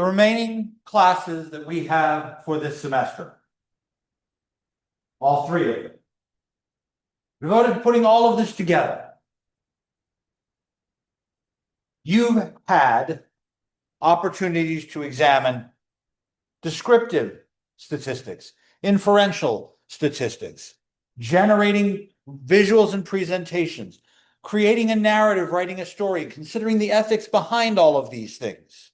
the remaining classes that we have for this semester. All three of them. We devoted to putting all of this together. You've had opportunities to examine descriptive statistics, inferential statistics, generating visuals and presentations, creating a narrative, writing a story, considering the ethics behind all of these things.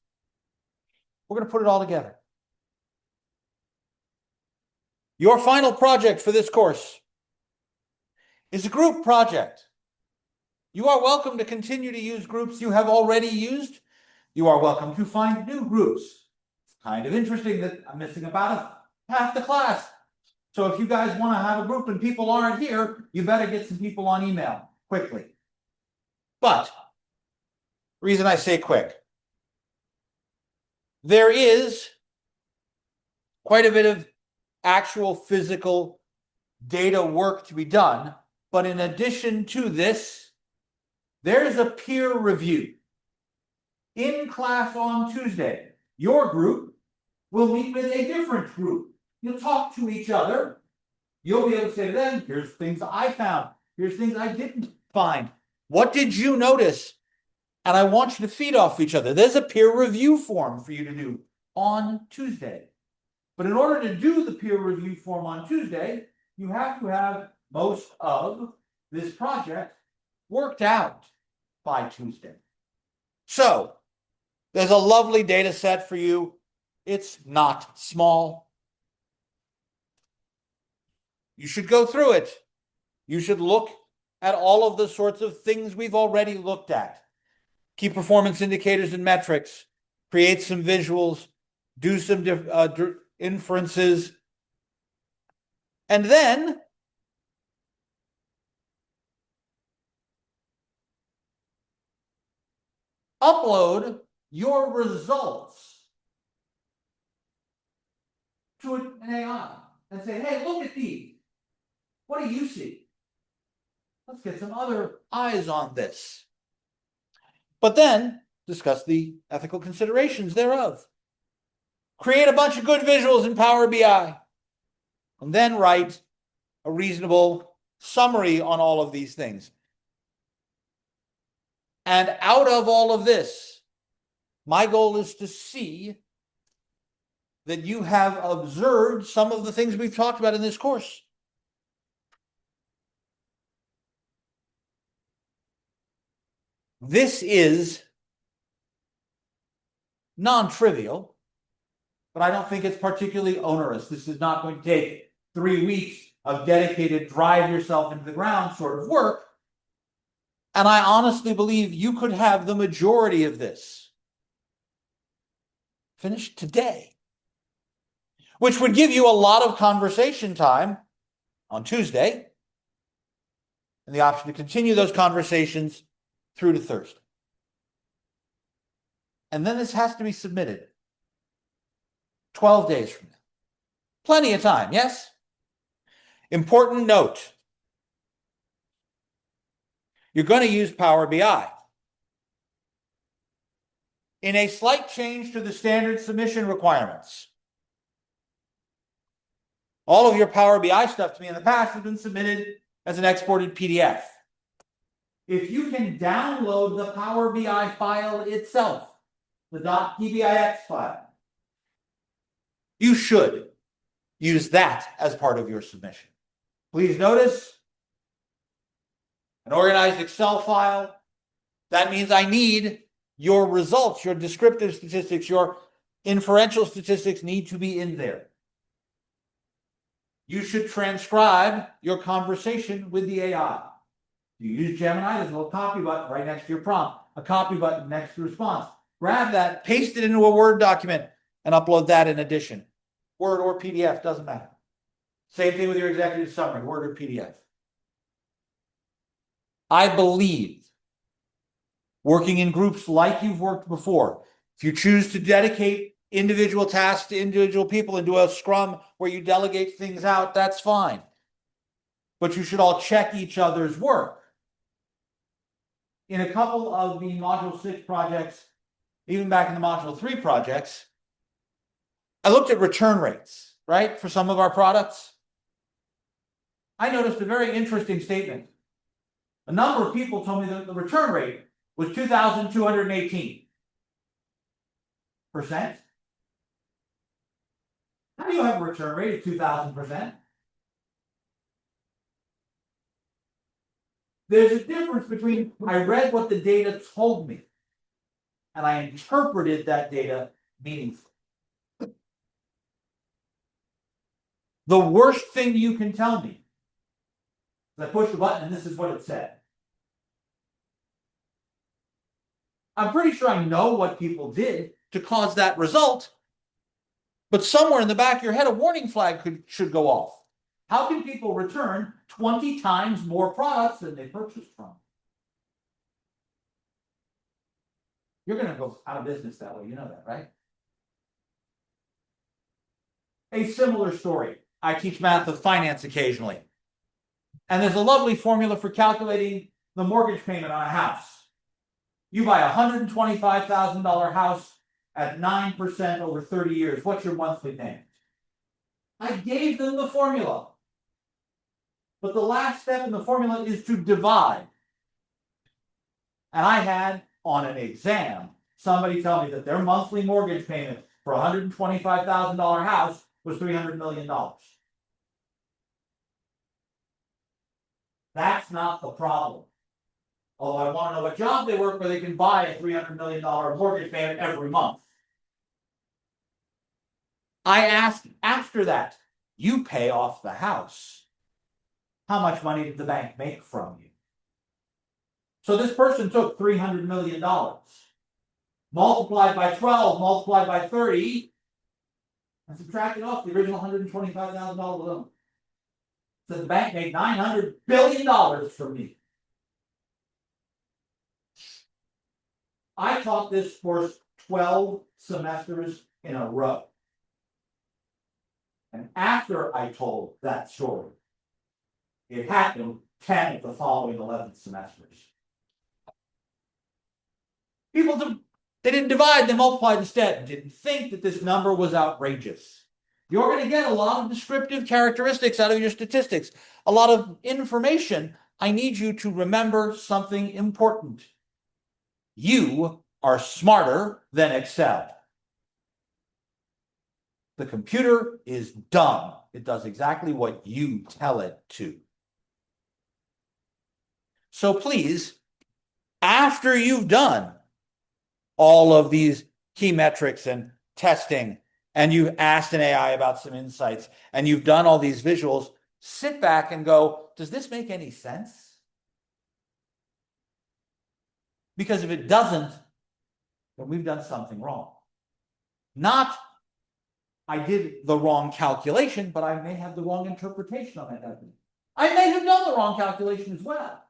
We're going to put it all together. Your final project for this course is a group project. You are welcome to continue to use groups you have already used. You are welcome to find new groups. It's kind of interesting that I'm missing about half the class. So if you guys want to have a group and people aren't here, you better get some people on email quickly. But the reason I say quick, there is quite a bit of actual physical data work to be done. But in addition to this, there's a peer review. In class on Tuesday, your group will meet with a different group. You'll talk to each other. You'll be able to say to them, here's things I found. Here's things I didn't find. What did you notice? And I want you to feed off each other. There's a peer review form for you to do on Tuesday. But in order to do the peer review form on Tuesday, you have to have most of this project worked out by Tuesday. So there's a lovely data set for you. It's not small. You should go through it. You should look at all of the sorts of things we've already looked at. Key performance indicators and metrics, create some visuals, do some inferences, and then upload your results to an AI and say, hey, look at these. What do you see? Let's get some other eyes on this. But then discuss the ethical considerations thereof. Create a bunch of good visuals in Power BI. And then write a reasonable summary on all of these things. And out of all of this, my goal is to see that you have observed some of the things we've talked about in this course. This is non-trivial, but I don't think it's particularly onerous. This is not going to take 3 weeks of dedicated drive yourself into the ground sort of work. And I honestly believe you could have the majority of this finished today, which would give you a lot of conversation time on Tuesday and the option to continue those conversations through to Thursday. And then this has to be submitted 12 days from now. Plenty of time, yes? Important note. You're going to use Power BI. In a slight change to the standard submission requirements, all of your Power BI stuff to me in the past has been submitted as an exported PDF. If you can download the Power BI file itself, the .pbix file, you should use that as part of your submission. Please notice, an organized Excel file, that means I need your results, your descriptive statistics, your inferential statistics need to be in there. You should transcribe your conversation with the AI. You use Gemini, there's a little copy button right next to your prompt, a copy button next to response. Grab that, paste it into a Word document, and upload that in addition. Word or PDF, doesn't matter. Same thing with your executive summary, Word or PDF. I believe, working in groups like you've worked before, if you choose to dedicate individual tasks to individual people and do a scrum where you delegate things out, that's fine. But you should all check each other's work. In a couple of the Module 6 projects, even back in the Module 3 projects, I looked at return rates, right, for some of our products. I noticed a very interesting statement. A number of people told me that the return rate was 2,218%. How do you have a return rate of 2,000%? There's a difference between I read what the data told me and I interpreted that data meaningfully. The worst thing you can tell me is I pushed a button and this is what it said. I'm pretty sure I know what people did to cause that result, but somewhere in the back of your head, a warning flag should go off. How can people return 20 times more products than they purchased from? You're going to go out of business that way. You know that, right? A similar story. I teach math of finance occasionally. And there's a lovely formula for calculating the mortgage payment on a house. You buy a $125,000 house at 9% over 30 years. What's your monthly payment? I gave them the formula. But the last step in the formula is to divide. And I had, on an exam, somebody tell me that their monthly mortgage payment for a $125,000 house was $300 million. That's not the problem. Although I want to know what job they work where they can buy a $300 million mortgage payment every month. I asked after that, you pay off the house. How much money did the bank make from you? So this person took $300 million, multiplied by 12, multiplied by 30, and subtracted off the original $125,000 loan. So the bank made $900 billion from me. I taught this course 12 semesters in a row. And after I told that story, it happened 10 of the following 11 semesters. People, they didn't divide, they multiplied instead, and didn't think that this number was outrageous. You're going to get a lot of descriptive characteristics out of your statistics, a lot of information. I need you to remember something important. You are smarter than Excel. The computer is dumb. It does exactly what you tell it to. So please, after you've done all of these key metrics and testing, and you've asked an AI about some insights, and you've done all these visuals, sit back and go, does this make any sense? Because if it doesn't, then we've done something wrong. Not, I did the wrong calculation, but I may have the wrong interpretation on that evidence. I may have done the wrong calculation as well.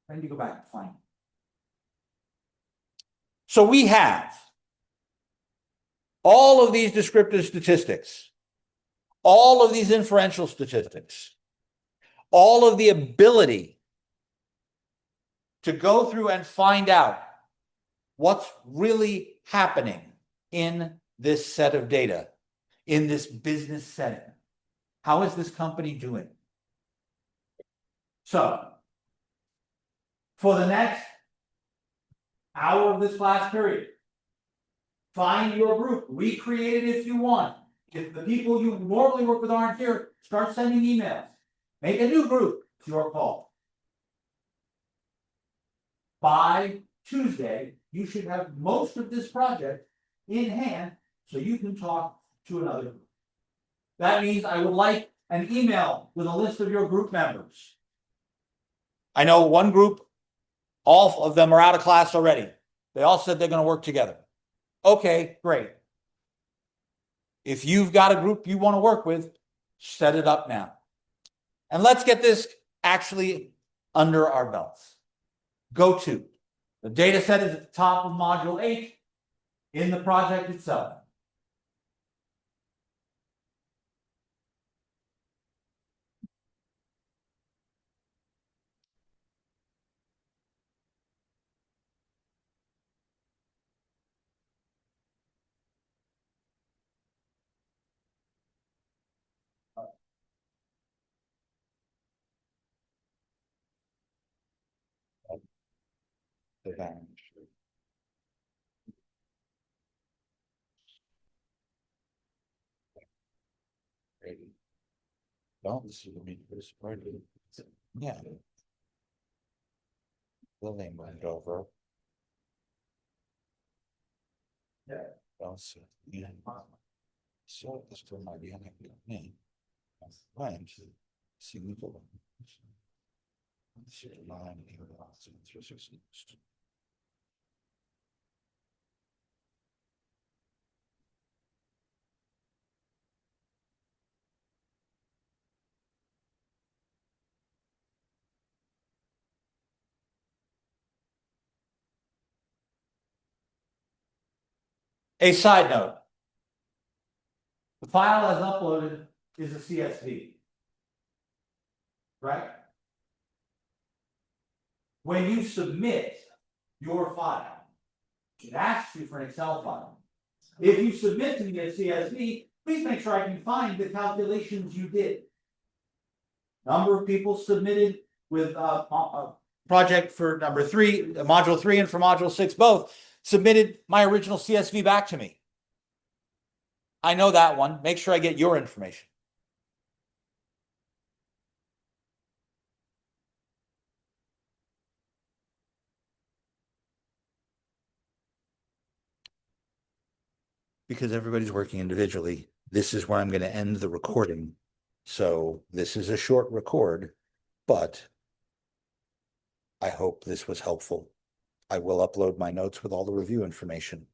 I need to go back and find it. So we have all of these descriptive statistics, all of these inferential statistics, all of the ability to go through and find out what's really happening in this set of data, in this business setting. How is this company doing? So, for the next hour of this class period, find your group, recreate it if you want. If the people you normally work with aren't here, start sending emails. Make a new group. It's your call. By Tuesday, you should have most of this project in hand so you can talk to another group. That means I would like an email with a list of your group members. I know one group, all of them are out of class already. They all said they're going to work together. Okay, great. If you've got a group you want to work with, set it up now. And let's get this actually under our belts. Go to. The data set is at the top of module 8 in the project itself. Well, this is this part. Yeah. Building went over. Yeah. Well, so, yeah. So this still might be on it. Went. See, we go. Line here. A side note. The file as uploaded is a CSV. Right? When you submit your file, it asks you for an Excel file. If you submit to me a CSV, please make sure I can find the calculations you did. Number of people submitted with project for number 3, module 3, and for module 6 both submitted my original CSV back to me. I know that one. Make sure I get your information. Because everybody's working individually, this is where I'm going to end the recording. So this is a short record, but I hope this was helpful. I will upload my notes with all the review information.